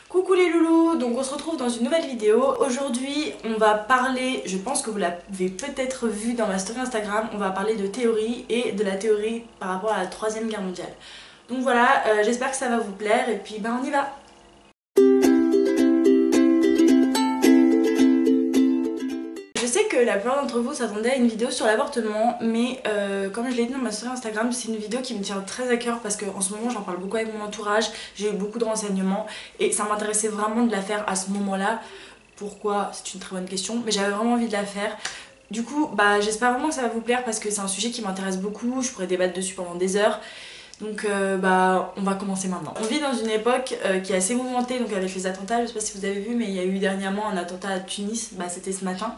Coucou les loulous, donc on se retrouve dans une nouvelle vidéo. Aujourd'hui on va parler, je pense que vous l'avez peut-être vu dans ma story Instagram, on va parler de théorie et de la théorie par rapport à la Troisième Guerre mondiale. Donc voilà, j'espère que ça va vous plaire et puis on y va. Je sais que la plupart d'entre vous s'attendaient à une vidéo sur l'avortement, mais comme je l'ai dit dans ma story Instagram, c'est une vidéo qui me tient très à cœur parce qu'en ce moment j'en parle beaucoup avec mon entourage, j'ai eu beaucoup de renseignements et ça m'intéressait vraiment de la faire à ce moment-là. Pourquoi? C'est une très bonne question, mais j'avais vraiment envie de la faire. Du coup, j'espère vraiment que ça va vous plaire parce que c'est un sujet qui m'intéresse beaucoup, je pourrais débattre dessus pendant des heures. Donc on va commencer maintenant. On vit dans une époque qui est assez mouvementée, donc avec les attentats, je sais pas si vous avez vu, mais il y a eu dernièrement un attentat à Tunis, c'était ce matin.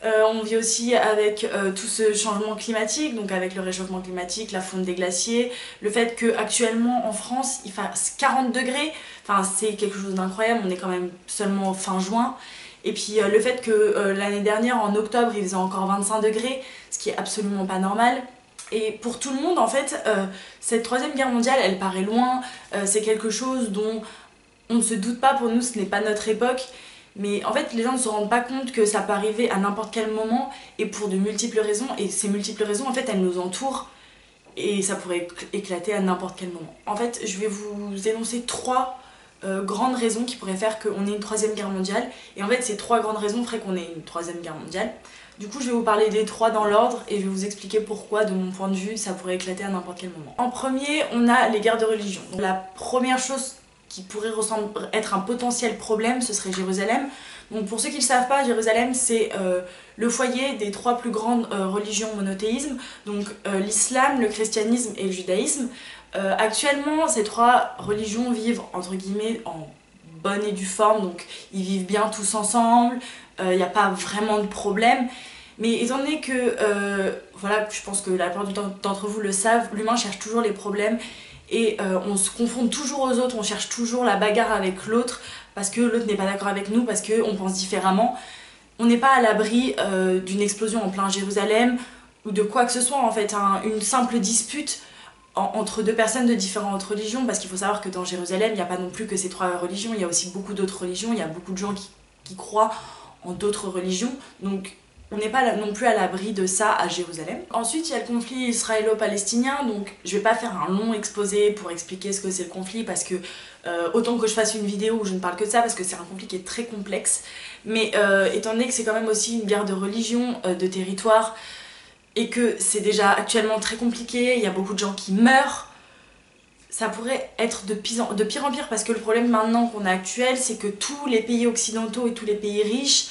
On vit aussi avec tout ce changement climatique, donc avec le réchauffement climatique, la fonte des glaciers, le fait qu'actuellement en France il fasse 40 degrés, enfin c'est quelque chose d'incroyable, on est quand même seulement fin juin. Et puis le fait que l'année dernière en octobre il faisait encore 25 degrés, ce qui est absolument pas normal. Et pour tout le monde en fait, cette troisième guerre mondiale elle paraît loin, c'est quelque chose dont on ne se doute pas, pour nous ce n'est pas notre époque. Mais en fait les gens ne se rendent pas compte que ça peut arriver à n'importe quel moment et pour de multiples raisons, et ces multiples raisons en fait elles nous entourent et ça pourrait éclater à n'importe quel moment. En fait je vais vous énoncer trois grandes raisons qui pourraient faire qu'on ait une troisième guerre mondiale, et en fait ces trois grandes raisons feraient qu'on ait une troisième guerre mondiale. Du coup je vais vous parler des trois dans l'ordre et je vais vous expliquer pourquoi de mon point de vue ça pourrait éclater à n'importe quel moment. En premier on a les guerres de religion. Donc, la première chose qui pourrait être un potentiel problème, ce serait Jérusalem. Donc pour ceux qui ne le savent pas, Jérusalem c'est le foyer des trois plus grandes religions monothéismes, donc l'islam, le christianisme et le judaïsme. Actuellement ces trois religions vivent entre guillemets en bonne et due forme, donc ils vivent bien tous ensemble, il n'y a pas vraiment de problème. Mais étant donné que, voilà, je pense que la plupart d'entre vous le savent, l'humain cherche toujours les problèmes. Et on se confronte toujours aux autres, on cherche toujours la bagarre avec l'autre parce que l'autre n'est pas d'accord avec nous, parce qu'on pense différemment. On n'est pas à l'abri d'une explosion en plein Jérusalem ou de quoi que ce soit en fait, une simple dispute entre deux personnes de différentes religions, parce qu'il faut savoir que dans Jérusalem il n'y a pas non plus que ces trois religions, il y a aussi beaucoup d'autres religions, il y a beaucoup de gens qui croient en d'autres religions, donc on n'est pas non plus à l'abri de ça à Jérusalem. Ensuite, il y a le conflit israélo-palestinien, donc je vais pas faire un long exposé pour expliquer ce que c'est le conflit, parce que autant que je fasse une vidéo où je ne parle que de ça, parce que c'est un conflit qui est très complexe, mais étant donné que c'est quand même aussi une guerre de religion, de territoire, et que c'est déjà actuellement très compliqué, il y a beaucoup de gens qui meurent, ça pourrait être de pire en pire, parce que le problème maintenant qu'on a actuel, c'est que tous les pays occidentaux et tous les pays riches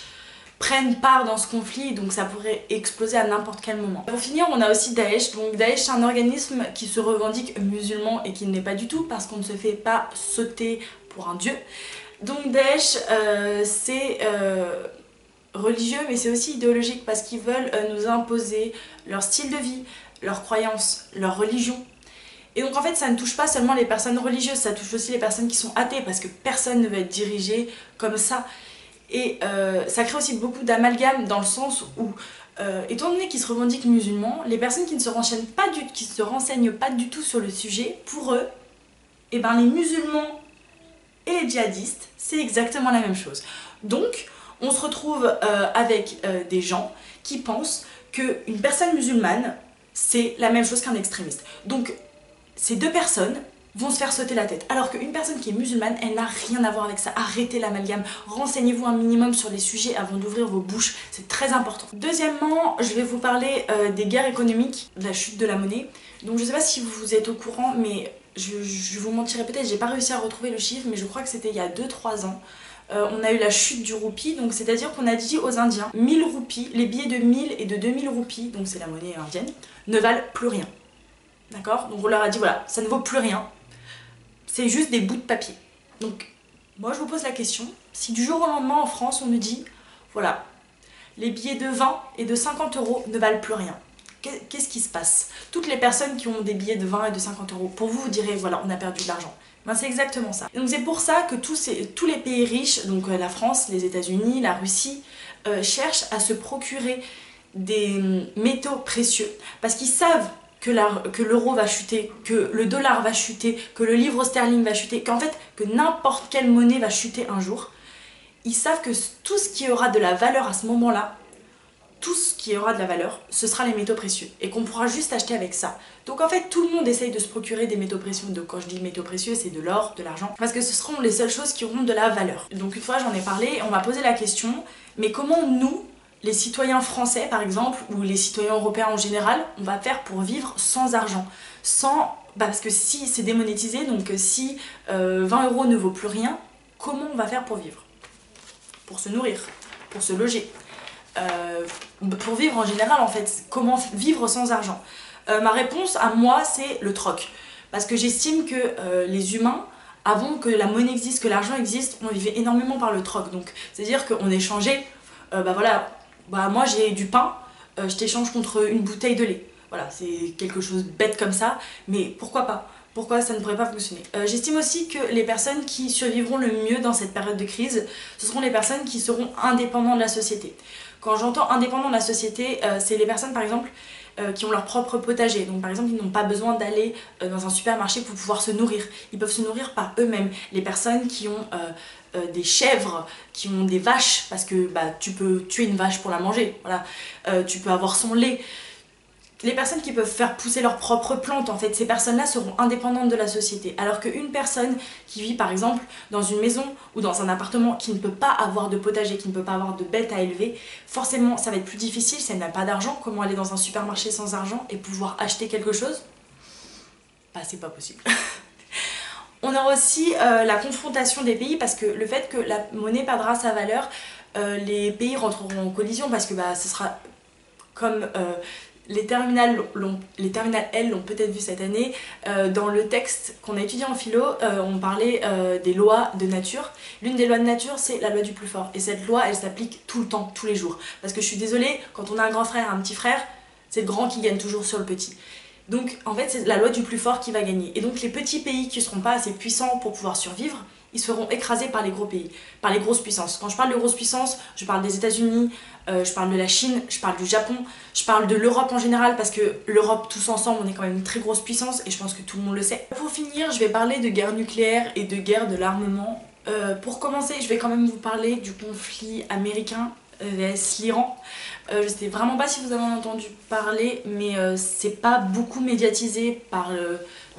prennent part dans ce conflit, donc ça pourrait exploser à n'importe quel moment. Pour finir, on a aussi Daesh. Donc Daesh c'est un organisme qui se revendique musulman et qui ne l'est pas du tout, parce qu'on ne se fait pas sauter pour un dieu. Donc Daesh c'est religieux, mais c'est aussi idéologique, parce qu'ils veulent nous imposer leur style de vie, leurs croyances, leur religion. Et donc en fait ça ne touche pas seulement les personnes religieuses, ça touche aussi les personnes qui sont athées, parce que personne ne veut être dirigé comme ça. Et ça crée aussi beaucoup d'amalgame, dans le sens où, étant donné qu'ils se revendiquent musulmans, les personnes qui ne se renseignent pas du tout sur le sujet, pour eux, et les musulmans et les djihadistes, c'est exactement la même chose. Donc, on se retrouve avec des gens qui pensent qu'une personne musulmane, c'est la même chose qu'un extrémiste. Donc, ces deux personnes vont se faire sauter la tête. Alors qu'une personne qui est musulmane, elle n'a rien à voir avec ça. Arrêtez l'amalgame, renseignez-vous un minimum sur les sujets avant d'ouvrir vos bouches, c'est très important. Deuxièmement, je vais vous parler des guerres économiques, de la chute de la monnaie. Donc je sais pas si vous êtes au courant, mais je vous mentirai peut-être, j'ai pas réussi à retrouver le chiffre, mais je crois que c'était il y a 2-3 ans. On a eu la chute du roupie, donc c'est-à-dire qu'on a dit aux Indiens, 1000 roupies, les billets de 1000 et de 2000 roupies, donc c'est la monnaie indienne, ne valent plus rien. D'accord? Donc on leur a dit voilà, ça ne vaut plus rien. C'est juste des bouts de papier. Donc moi je vous pose la question, si du jour au lendemain en France on nous dit voilà, les billets de 20 et de 50 euros ne valent plus rien, qu'est-ce qui se passe? Toutes les personnes qui ont des billets de 20 et de 50 euros, pour vous, vous direz voilà, on a perdu de l'argent. C'est exactement ça. Donc c'est pour ça que tous les pays riches, donc la France, les États-Unis, la Russie, cherchent à se procurer des métaux précieux, parce qu'ils savent que l'euro va chuter, que le dollar va chuter, que le livre sterling va chuter, qu'en fait, que n'importe quelle monnaie va chuter un jour, ils savent que tout ce qui aura de la valeur à ce moment-là, tout ce qui aura de la valeur, ce sera les métaux précieux et qu'on pourra juste acheter avec ça. Donc en fait, tout le monde essaye de se procurer des métaux précieux. Donc quand je dis métaux précieux, c'est de l'or, de l'argent, parce que ce seront les seules choses qui auront de la valeur. Donc une fois, j'en ai parlé, on m'a posé la question, mais comment nous, les citoyens français par exemple, ou les citoyens européens en général, on va faire pour vivre sans argent, parce que si c'est démonétisé, donc si 20 € ne vaut plus rien, comment on va faire pour vivre? Pour se nourrir, pour se loger, pour vivre en général en fait, comment vivre sans argent? Ma réponse à moi c'est le troc, parce que j'estime que les humains, avant que la monnaie existe, que l'argent existe, on vivait énormément par le troc, donc c'est à dire qu'on échangeait, voilà, moi j'ai du pain, je t'échange contre une bouteille de lait, voilà, c'est quelque chose de bête comme ça, mais pourquoi pas? Pourquoi ça ne pourrait pas fonctionner? J'estime aussi que les personnes qui survivront le mieux dans cette période de crise, ce seront les personnes qui seront indépendantes de la société. Quand j'entends indépendants de la société, c'est les personnes par exemple qui ont leur propre potager. Donc par exemple, ils n'ont pas besoin d'aller dans un supermarché pour pouvoir se nourrir. Ils peuvent se nourrir par eux-mêmes. Les personnes qui ont des chèvres, qui ont des vaches, parce que tu peux tuer une vache pour la manger, voilà. Tu peux avoir son lait. Les personnes qui peuvent faire pousser leurs propres plantes, en fait, ces personnes-là seront indépendantes de la société. Alors qu'une personne qui vit par exemple dans une maison ou dans un appartement qui ne peut pas avoir de potager, qui ne peut pas avoir de bêtes à élever, forcément ça va être plus difficile si elle n'a pas d'argent. Comment aller dans un supermarché sans argent et pouvoir acheter quelque chose? C'est pas possible. On aura aussi la confrontation des pays, parce que le fait que la monnaie perdra sa valeur, les pays rentreront en collision, parce que ce sera comme... les terminales L l'ont peut-être vu cette année, dans le texte qu'on a étudié en philo, on parlait des lois de nature. L'une des lois de nature, c'est la loi du plus fort. Et cette loi, elle s'applique tout le temps, tous les jours. Parce que je suis désolée, quand on a un grand frère et un petit frère, c'est le grand qui gagne toujours sur le petit. Donc en fait, c'est la loi du plus fort qui va gagner. Et donc les petits pays qui ne seront pas assez puissants pour pouvoir survivre, ils seront écrasés par les gros pays, par les grosses puissances. Quand je parle de grosses puissances, je parle des États-Unis, je parle de la Chine, je parle du Japon, je parle de l'Europe en général, parce que l'Europe, tous ensemble, on est quand même une très grosse puissance et je pense que tout le monde le sait. Pour finir, je vais parler de guerre nucléaire et de guerre de l'armement. Pour commencer, je vais quand même vous parler du conflit américain vs l'Iran. Je sais vraiment pas si vous avez entendu parler, mais c'est pas beaucoup médiatisé par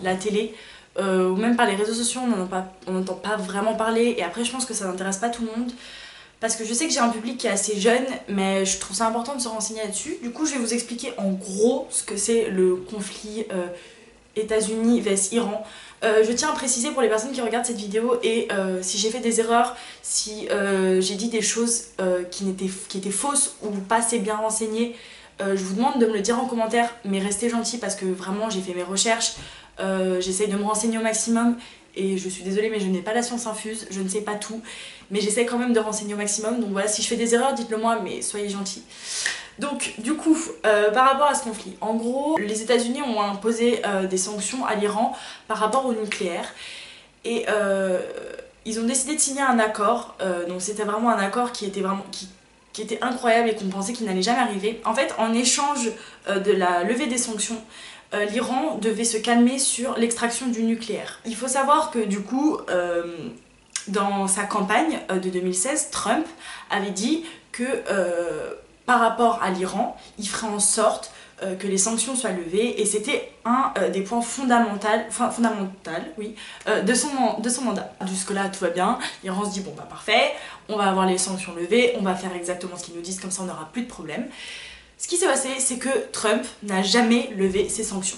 la télé. Ou même par les réseaux sociaux, on n'entend pas vraiment parler, et après je pense que ça n'intéresse pas tout le monde, parce que je sais que j'ai un public qui est assez jeune, mais je trouve ça important de se renseigner là-dessus. Du coup je vais vous expliquer en gros ce que c'est le conflit États-Unis vs Iran. Je tiens à préciser pour les personnes qui regardent cette vidéo, et si j'ai fait des erreurs, si j'ai dit des choses qui étaient fausses ou pas assez bien renseignées, je vous demande de me le dire en commentaire, mais restez gentils parce que vraiment j'ai fait mes recherches. J'essaye de me renseigner au maximum, et je suis désolée mais je n'ai pas la science infuse, je ne sais pas tout, mais j'essaie quand même de renseigner au maximum. Donc voilà, si je fais des erreurs, dites-le moi, mais soyez gentils. Donc du coup, par rapport à ce conflit, en gros, les États-Unis ont imposé des sanctions à l'Iran par rapport au nucléaire, et ils ont décidé de signer un accord. Donc c'était vraiment un accord qui était incroyable et qu'on pensait qu'il n'allait jamais arriver. En fait, en échange de la levée des sanctions, l'Iran devait se calmer sur l'extraction du nucléaire. Il faut savoir que du coup, dans sa campagne de 2016, Trump avait dit que par rapport à l'Iran, il ferait en sorte que les sanctions soient levées, et c'était un des points fondamentaux de son mandat. Jusque-là, tout va bien, l'Iran se dit bon parfait, on va avoir les sanctions levées, on va faire exactement ce qu'ils nous disent, comme ça on n'aura plus de problème. Ce qui s'est passé, c'est que Trump n'a jamais levé ses sanctions.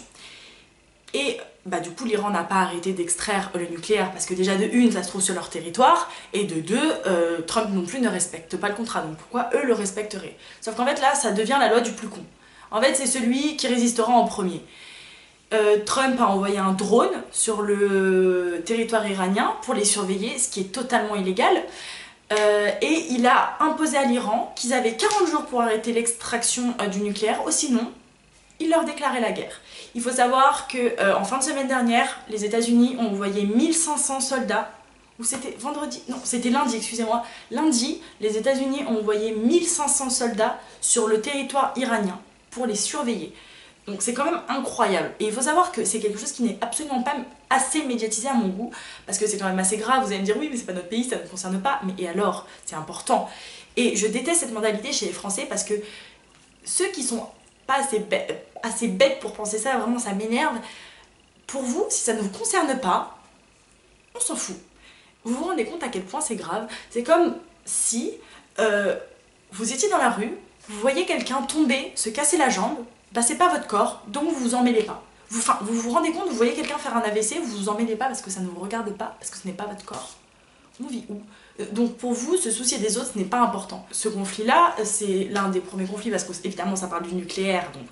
Et du coup, l'Iran n'a pas arrêté d'extraire le nucléaire, parce que déjà de une, ça se trouve sur leur territoire, et de deux, Trump non plus ne respecte pas le contrat, donc pourquoi eux le respecteraient? Sauf qu'en fait là, ça devient la loi du plus con. En fait, c'est celui qui résistera en premier. Trump a envoyé un drone sur le territoire iranien pour les surveiller, ce qui est totalement illégal. Et il a imposé à l'Iran qu'ils avaient 40 jours pour arrêter l'extraction du nucléaire, ou sinon, il leur déclarait la guerre. Il faut savoir qu'en fin de semaine dernière, les États-Unis ont envoyé 1500 soldats, ou c'était vendredi, non c'était lundi, excusez-moi, lundi, les États-Unis ont envoyé 1500 soldats sur le territoire iranien pour les surveiller. Donc c'est quand même incroyable. Et il faut savoir que c'est quelque chose qui n'est absolument pas assez médiatisé à mon goût, parce que c'est quand même assez grave. Vous allez me dire oui mais c'est pas notre pays, ça ne nous concerne pas, mais et alors, c'est important. Et je déteste cette mentalité chez les Français parce que ceux qui sont pas assez bêtes pour penser ça, vraiment ça m'énerve. Pour vous, si ça ne vous concerne pas, on s'en fout. Vous vous rendez compte à quel point c'est grave? C'est comme si vous étiez dans la rue, vous voyez quelqu'un tomber, se casser la jambe, bah c'est pas votre corps, donc vous vous en mêlez pas. Vous vous rendez compte, vous voyez quelqu'un faire un AVC, vous vous en mêlez pas parce que ça ne vous regarde pas, parce que ce n'est pas votre corps. On vit où? Donc pour vous, se soucier des autres, ce n'est pas important. Ce conflit-là, c'est l'un des premiers conflits parce que évidemment ça parle du nucléaire, donc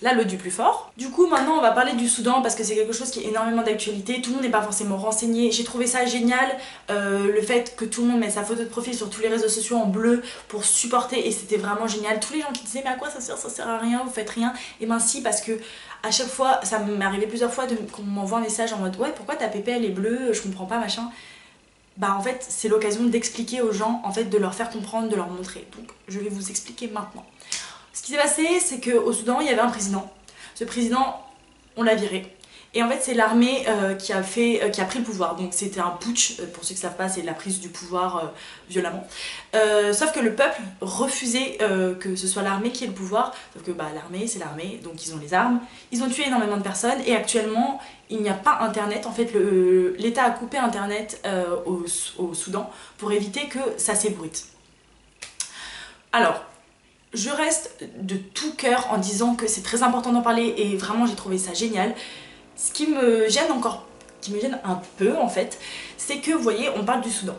là l'eau du plus fort. Du coup maintenant on va parler du Soudan parce que c'est quelque chose qui est énormément d'actualité, tout le monde n'est pas forcément renseigné. J'ai trouvé ça génial, le fait que tout le monde mette sa photo de profil sur tous les réseaux sociaux en bleu pour supporter, et c'était vraiment génial. Tous les gens qui disaient mais à quoi ça sert à rien, vous faites rien, et ben si, parce que à chaque fois, ça m'est arrivé plusieurs fois qu'on m'envoie un message en mode ouais pourquoi ta PP elle est bleue, je comprends pas machin. Bah en fait c'est l'occasion d'expliquer aux gens, en fait de leur faire comprendre, de leur montrer. Donc je vais vous expliquer maintenant. Ce qui s'est passé, c'est qu'au Soudan, il y avait un président. Ce président, on l'a viré. Et en fait, c'est l'armée qui a pris le pouvoir. Donc c'était un putsch, pour ceux qui ne savent pas, c'est la prise du pouvoir violemment. Sauf que le peuple refusait que ce soit l'armée qui ait le pouvoir. Sauf que bah, l'armée, c'est l'armée, donc ils ont les armes. Ils ont tué énormément de personnes et actuellement, il n'y a pas internet. En fait, l'État a coupé internet au Soudan pour éviter que ça s'ébruite. Alors, je reste de tout cœur en disant que c'est très important d'en parler et vraiment j'ai trouvé ça génial. Ce qui me gêne un peu en fait, c'est que vous voyez, on parle du Soudan.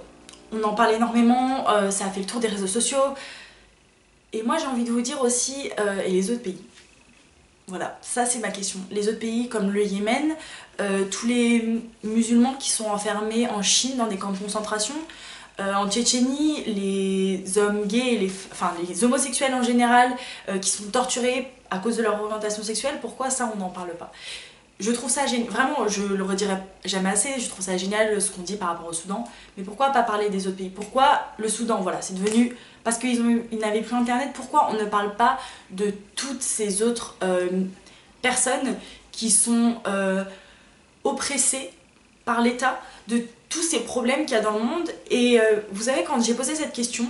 On en parle énormément, ça a fait le tour des réseaux sociaux. Et moi j'ai envie de vous dire aussi, et les autres pays. Voilà, ça c'est ma question. Les autres pays comme le Yémen, tous les musulmans qui sont enfermés en Chine dans des camps de concentration, en Tchétchénie, les hommes gays, les homosexuels en général, qui sont torturés à cause de leur orientation sexuelle, pourquoi ça on n'en parle pas? Je trouve ça génial, vraiment je le redirai jamais assez, je trouve ça génial ce qu'on dit par rapport au Soudan, mais pourquoi pas parler des autres pays? Pourquoi le Soudan, voilà, c'est devenu, parce qu'ils n'avaient plus internet, pourquoi on ne parle pas de toutes ces autres personnes qui sont oppressées par l'État, de tous ces problèmes qu'il y a dans le monde? Et vous savez, quand j'ai posé cette question,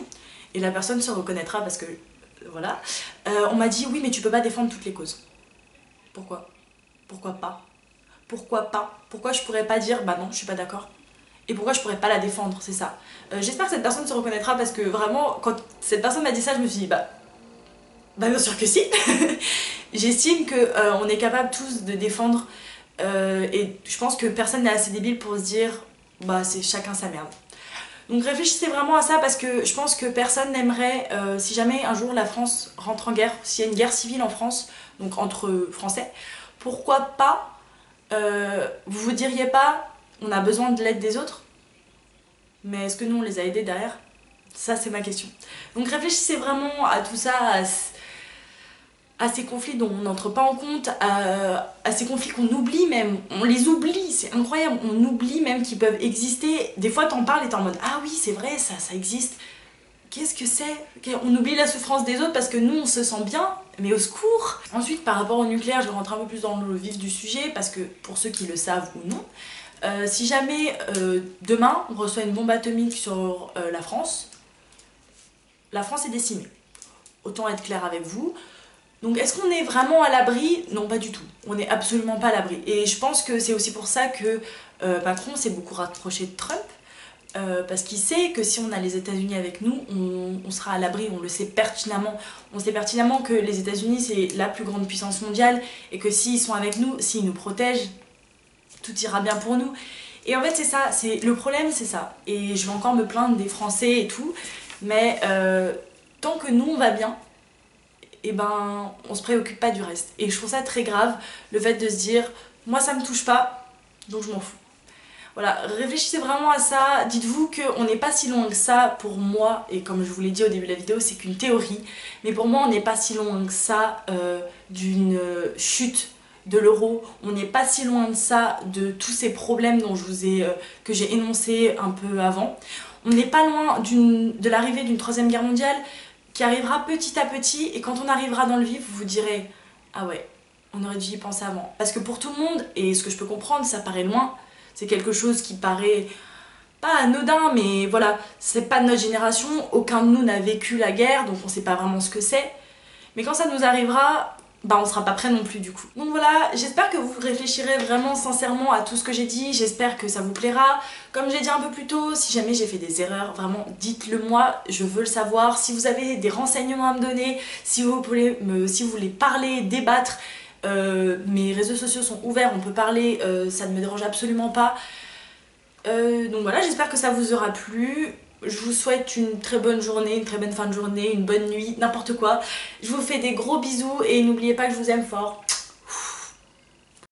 et la personne se reconnaîtra parce que voilà, on m'a dit oui mais tu peux pas défendre toutes les causes. Pourquoi? Pourquoi pas? Pourquoi pas? Pourquoi je pourrais pas dire bah non je suis pas d'accord? Et pourquoi je pourrais pas la défendre? C'est ça. J'espère que cette personne se reconnaîtra parce que vraiment quand cette personne m'a dit ça je me suis dit bah bien sûr que si. J'estime qu'on est capable tous de défendre et je pense que personne n'est assez débile pour se dire bah c'est chacun sa merde. Donc réfléchissez vraiment à ça parce que je pense que personne n'aimerait, si jamais un jour la France rentre en guerre, s'il y a une guerre civile en France, donc entre Français, pourquoi pas, vous vous diriez pas, on a besoin de l'aide des autres, mais est-ce que nous on les a aidés derrière? Ça c'est ma question. Donc réfléchissez vraiment à tout ça, à ces conflits dont on n'entre pas en compte, à ces conflits qu'on oublie même, on les oublie, c'est incroyable, on oublie même qu'ils peuvent exister. Des fois t'en parles et t'es en mode ah oui c'est vrai ça existe. Qu'est-ce que c'est? On oublie la souffrance des autres parce que nous on se sent bien, mais au secours. Ensuite par rapport au nucléaire, je vais rentrer un peu plus dans le vif du sujet parce que pour ceux qui le savent ou non, si jamais demain on reçoit une bombe atomique sur la France est décimée. Autant être clair avec vous. Donc est-ce qu'on est vraiment à l'abri? Non pas du tout, on n'est absolument pas à l'abri. Et je pense que c'est aussi pour ça que Macron s'est beaucoup rapproché de Trump, parce qu'il sait que si on a les États-Unis avec nous, on sera à l'abri, on le sait pertinemment. On sait pertinemment que les États-Unis c'est la plus grande puissance mondiale et que s'ils sont avec nous, s'ils nous protègent, tout ira bien pour nous. Et en fait c'est ça, le problème c'est ça. Et je vais encore me plaindre des Français et tout, mais tant que nous on va bien, et ben on se préoccupe pas du reste. Et je trouve ça très grave, le fait de se dire moi ça me touche pas, donc je m'en fous. Voilà, réfléchissez vraiment à ça, dites-vous qu'on n'est pas si loin que ça pour moi, et comme je vous l'ai dit au début de la vidéo, c'est qu'une théorie, mais pour moi on n'est pas si loin que ça d'une chute de l'euro, on n'est pas si loin de ça de tous ces problèmes dont que j'ai énoncé un peu avant. On n'est pas loin de l'arrivée d'une troisième guerre mondiale qui arrivera petit à petit, et quand on arrivera dans le vif, vous vous direz Ah ouais, on aurait dû y penser avant. Parce que pour tout le monde, et ce que je peux comprendre, ça paraît loin, c'est quelque chose qui paraît pas anodin, mais voilà, c'est pas de notre génération, aucun de nous n'a vécu la guerre, donc on sait pas vraiment ce que c'est. Mais quand ça nous arrivera, bah on sera pas prêt non plus du coup. Donc voilà, j'espère que vous réfléchirez vraiment sincèrement à tout ce que j'ai dit, j'espère que ça vous plaira. Comme j'ai dit un peu plus tôt, si jamais j'ai fait des erreurs, vraiment dites-le moi, je veux le savoir. Si vous avez des renseignements à me donner, si vous voulez parler, débattre, mes réseaux sociaux sont ouverts, on peut parler, ça ne me dérange absolument pas. Donc voilà, j'espère que ça vous aura plu. Je vous souhaite une très bonne journée, une très bonne fin de journée, une bonne nuit, n'importe quoi. Je vous fais des gros bisous et n'oubliez pas que je vous aime fort.